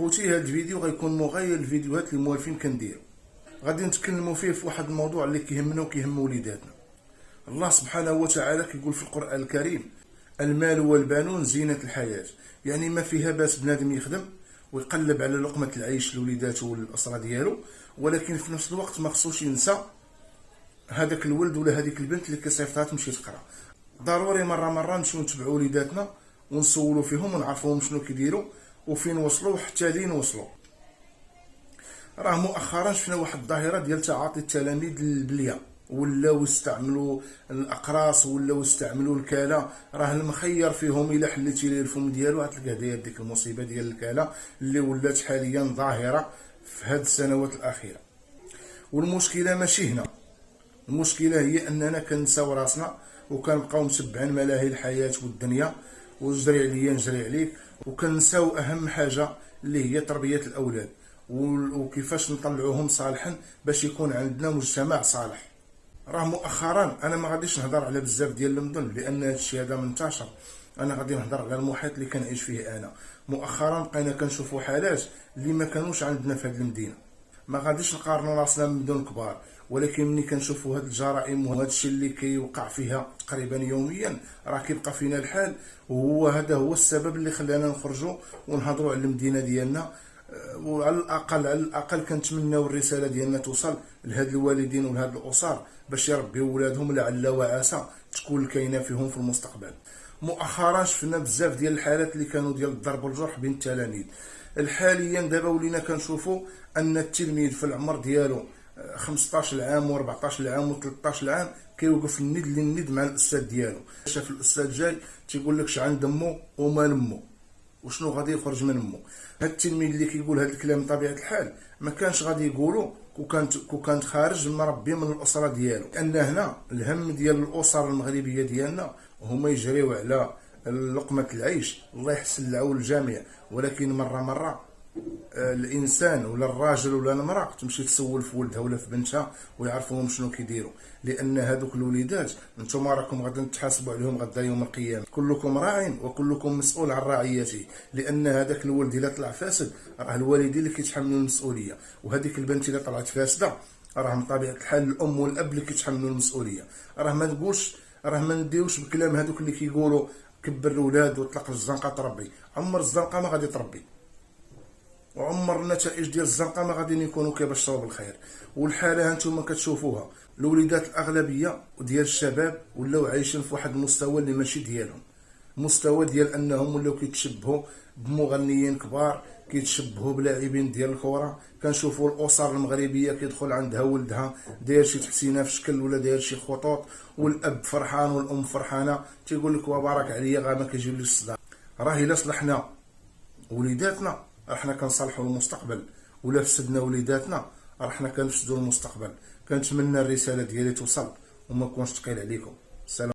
خوتي هذا الفيديو غيكون مغاير للفيديوهات اللي موالفين كنديرو. غادي نتكلموا فيه في واحد الموضوع اللي كيهمنا وكيهم وليداتنا. الله سبحانه وتعالى كيقول في القرآن الكريم: المال والبنون زينة الحياة. يعني ما فيها باس بنادم يخدم ويقلب على لقمة العيش لوليداته والأسرة ديالو، ولكن في نفس الوقت ما خصوش ينسى هذاك الولد ولا هذيك البنت اللي كيصيفطها تمشي تقرا. ضروري مرة نمشيو نتبعوا وليداتنا ونسولوا فيهم ونعرفوهم شنو كيديروا وفين وصلوا حتى لين وصلوا. راه مؤخرا شفنا واحد الظاهره ديال تعاطي التلاميذ للبليه، ولاو يستعملوا الاقراص ولاو يستعملوا الكاله. راه المخير فيهم الا حليتي ليه الفم ديالو غتلقاه داير ديك المصيبه ديال الكاله اللي ولات حاليا ظاهره في هاد السنوات الاخيره. والمشكله ماشي هنا، المشكله هي اننا كنساو راسنا وكنبقاو متبعين ملاهي الحياه والدنيا، وجري عليا نجري عليك، وكنساو اهم حاجه اللي هي تربيه الاولاد وكيفاش نطلعوهم صالحا باش يكون عندنا مجتمع صالح. راه مؤخرا انا ما غاديش نهضر على بزاف ديال المدن لان هذا الشيء هذا منتشر، انا غادي نهضر على المحيط اللي كنعيش فيه انا. مؤخرا بقينا كنشوفوا حالات اللي ما كانوش عندنا في هذه المدينه. ما غاديش نقارنوا راسنا بمدن كبار، ولكن ملي كنشوفوا هاد الجرائم وهذا الشيء اللي كيوقع فيها تقريبا يوميا راه كيبقى فينا الحال، وهو هذا هو السبب اللي خلانا نخرجوا ونهضروا على المدينه ديالنا. وعلى الاقل كنتمناو الرساله ديالنا توصل لهاد الوالدين ولهاد الاسر باش يربيو ولادهم لعل وعسى تكون كاينه فيهم في المستقبل. مؤخرا شفنا بزاف ديال الحالات اللي كانوا ديال الضرب والجرح بين التلاميذ. حاليا دابا ولينا كنشوفوا ان التلميذ في العمر ديالو 15 عام و14 عام و13 عام كيوقف الند للند مع الاستاذ ديالو. شاف الاستاذ جاي تيقول لك شعن دمو ومال امو وشنو غادي يخرج من امه. هاد التلميذ اللي كيقول هاد الكلام بطبيعه الحال ما كانش غادي يقولوا كانت خارج مربي من الاسره ديالو، لان هنا الهم ديال الاسر المغربيه ديالنا هما يجريو على لقمه العيش. الله يحسن العون الجميع، ولكن مره الانسان ولا الراجل ولا المراه تمشي تسول في ولدها ولا في بنتها ويعرفوهم شنو كيديروا، لان هذوك الوليدات نتوما راكم غادي تحاسبوا عليهم غدا يوم القيامه. كلكم راع وكلكم مسؤول عن رعيته، لان هذاك الولد الا طلع فاسد راه الوالدين اللي كيتحملوا المسؤوليه، وهذيك البنت الا طلعت فاسده راه من طبيعه الحال الام والاب اللي كيتحملوا المسؤوليه. راه ما نقولش، راه ما نديوش بكلام هذوك اللي كيقولوا كبر الاولاد وطلق الزنقه تربي. عمر الزنقه ما غادي تربي، وعمر النتائج ديال الزنقه ما غادي يكونوا كيبشروا بالخير. والحاله هانتوما كتشوفوها، الوليدات الاغلبيه ديال الشباب ولاو عايشين في واحد المستوى اللي ماشي ديالهم، مستوى ديال انهم ولاو كيتشبهوا بمغنيين كبار، كيتشبهوا بلاعبين ديال الكره. كنشوفوا الاسر المغربيه كيدخل عندها ولدها داير شي تحسينه في شكل ولا داير شي خطوط، والاب فرحان والام فرحانه، تيقول لك وبارك عليا غا ما كيجيبليش الصداع. راه الا صلحنا وليداتنا راه حنا كنصلحوا المستقبل، ولا فسدنا وليداتنا راه حنا كنفسدوا المستقبل. كنتمنى الرساله ديالي توصل وما نكونش ثقيل عليكم. سلام.